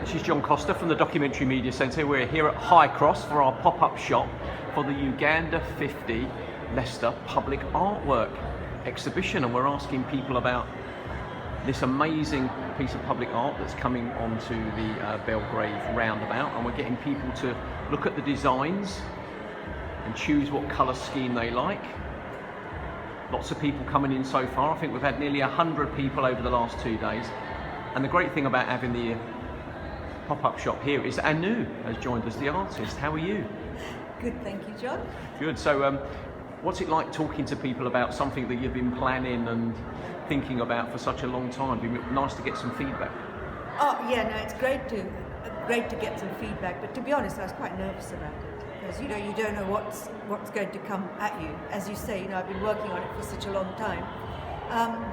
This is John Costa from the Documentary Media Centre. We're here at High Cross for our pop-up shop for the Uganda 50 Leicester Public Artwork exhibition, and we're asking people about this amazing piece of public art that's coming onto the Belgrave roundabout, and we're getting people to look at the designs and choose what colour scheme they like. Lots of people coming in so far. I think we've had nearly 100 people over the last 2 days. And the great thing about having the pop-up shop here is that Anu has joined us, the artist. How are you? Good, thank you, John. Good. So what's it like talking to people about something that you've been planning and thinking about for such a long time? It'd be nice to get some feedback. Oh yeah, no, it's great to get some feedback, but to be honest, I was quite nervous about it because you don't know what's going to come at you. As you say, I've been working on it for such a long time,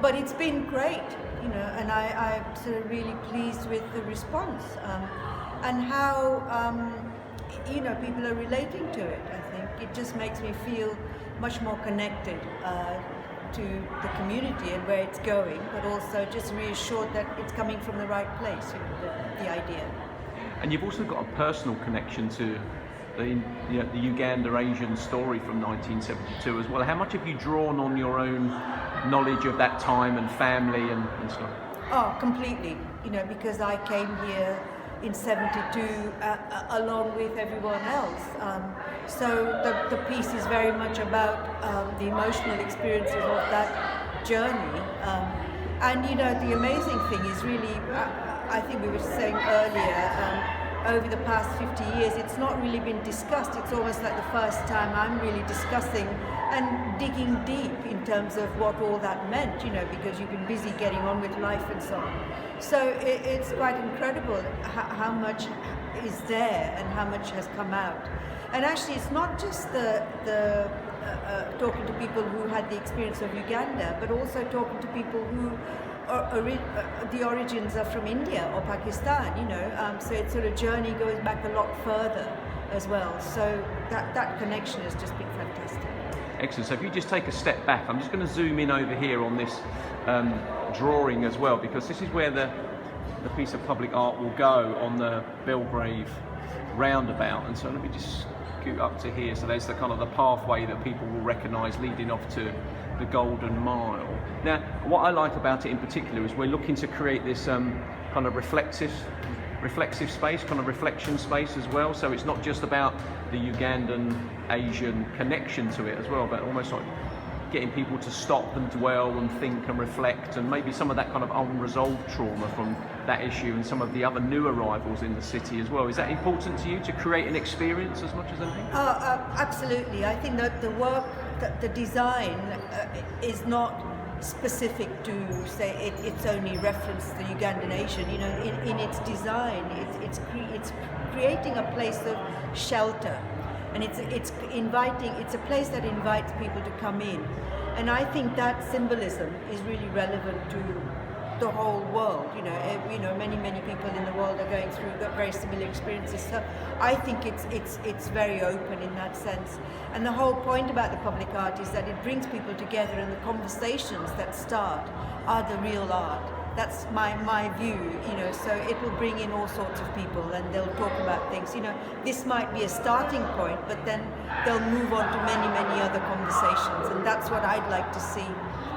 but it's been great, and I'm sort of really pleased with the response and how people are relating to it. I think it just makes me feel much more connected to the community and where it's going, but also just reassured that it's coming from the right place, the idea. And you've also got a personal connection to the Ugandan Asian story from 1972 as well. How much have you drawn on your own knowledge of that time and family and stuff? Oh, completely. Because I came here in 72 along with everyone else. So the piece is very much about the emotional experiences of that journey. And the amazing thing is really, I think we were saying earlier, over the past 50 years, it's not really been discussed. It's almost like the first time I'm really discussing and digging deep in terms of what all that meant, because you've been busy getting on with life and so on. So it's quite incredible how much is there and how much has come out. And actually, it's not just the talking to people who had the experience of Uganda, but also talking to people who the origins are from India or Pakistan, so its sort of journey goes back a lot further as well. So that connection has just been fantastic. Excellent. So if you just take a step back, I'm just going to zoom in over here on this drawing as well, because this is where the piece of public art will go on the Belgrave roundabout. And so let me just scoot up to here. So there's the kind of the pathway that people will recognise leading off to the Golden Mile. Now, what I like about it in particular is we're looking to create this kind of reflective space, kind of reflection space as well. So it's not just about the Ugandan Asian connection to it as well, but almost like getting people to stop and dwell and think and reflect, and maybe some of that kind of unresolved trauma from that issue and some of the other new arrivals in the city as well. Is that important to you, to create an experience as much as anything? Absolutely. I think that the work, the design is not specific to say it's only reference to the Ugandan Asian. In its design, it's creating a place of shelter, and it's inviting. It's a place that invites people to come in, and I think that symbolism is really relevant to the whole world. Many people in the world are going through very similar experiences. So I think it's very open in that sense. And the whole point about the public art is that it brings people together, and the conversations that start are the real art. That's my view. So it will bring in all sorts of people, and they'll talk about things. This might be a starting point, but then they'll move on to many other conversations, and that's what I'd like to see.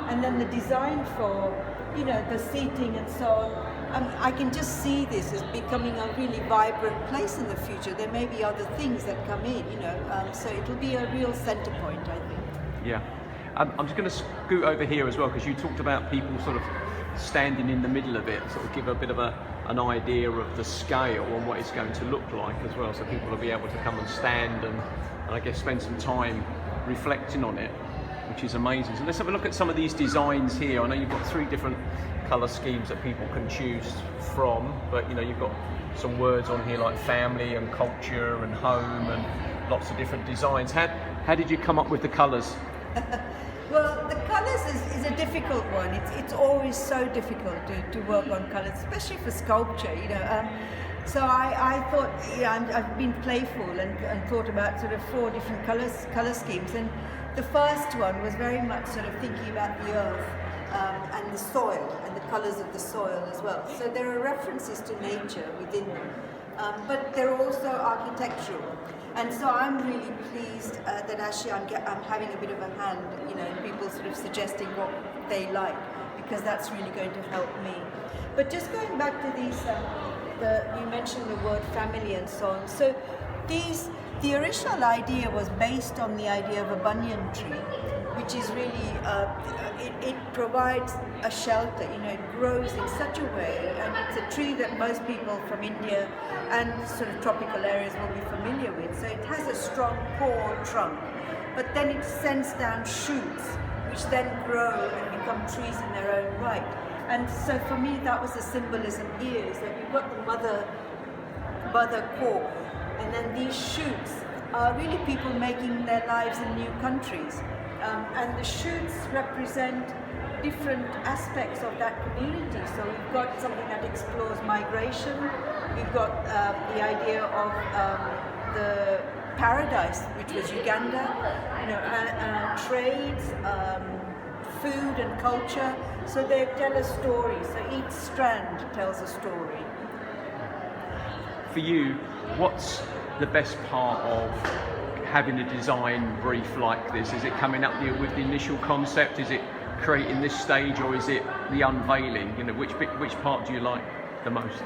And then the design for the seating and so on. I can just see this as becoming a really vibrant place in the future. There may be other things that come in, so it'll be a real centre point, I think. Yeah. I'm just going to scoot over here as well, because you talked about people sort of standing in the middle of it, sort of give a bit of an idea of the scale and what it's going to look like as well, so people will be able to come and stand and I guess spend some time reflecting on it, which is amazing. So let's have a look at some of these designs here. I know you've got 3 different colour schemes that people can choose from, but you've got some words on here like family and culture and home and lots of different designs. How did you come up with the colours? Well, the colours is a difficult one. It's always so difficult to work on colours, especially for sculpture. So I thought, I've been playful and thought about sort of 4 different colour schemes. And the first one was very much sort of thinking about the earth and the soil and the colours of the soil as well. So there are references to nature within them, but they're also architectural. And so I'm really pleased that actually I'm having a bit of a hand, you know, in people sort of suggesting what they like, because that's really going to help me. But just going back to these, you mentioned the word family and so on. So the original idea was based on the idea of a banyan tree, which is really, it provides a shelter, you know, it grows in such a way, and it's a tree that most people from India and sort of tropical areas will be familiar with. So it has a strong core trunk, but then it sends down shoots, which then grow and become trees in their own right. And so for me, that was the symbolism here, is that you've got the mother core, and then these shoots are really people making their lives in new countries. And the shoots represent different aspects of that community. So we've got something that explores migration, we've got the idea of the paradise, which was Uganda, you know, trades, food and culture. So they tell a story, so each strand tells a story. For you, what's the best part of having a design brief like this? Is it coming up with the initial concept? Is it creating this stage, or is it the unveiling? You know, which part do you like the most?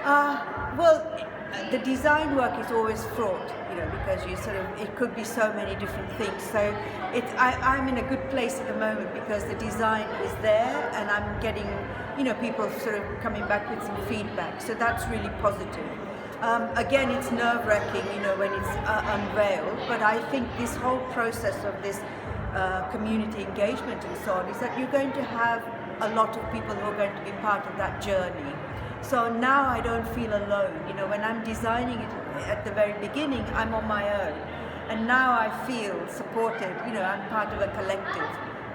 Well, the design work is always fraught, you know, because it could be so many different things. So I'm in a good place at the moment because the design is there, and I'm getting, you know, people sort of coming back with some feedback. So that's really positive. Again, it's nerve-wracking, you know, when it's unveiled, but I think this whole process of this community engagement and so on is that you're going to have a lot of people who are going to be part of that journey. So now I don't feel alone. You know, when I'm designing it at the very beginning, I'm on my own. And now I feel supported, you know, I'm part of a collective.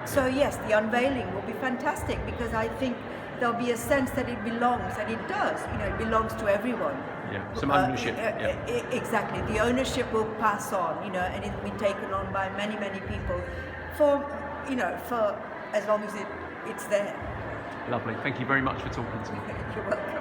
So yes, the unveiling will be fantastic, because I think there'll be a sense that it belongs, and it does, you know, it belongs to everyone. Yeah, some ownership. Exactly, the ownership will pass on, you know, and it will be taken on by many, many people for, you know, for as long as it's there. Lovely, thank you very much for talking to me. You're welcome.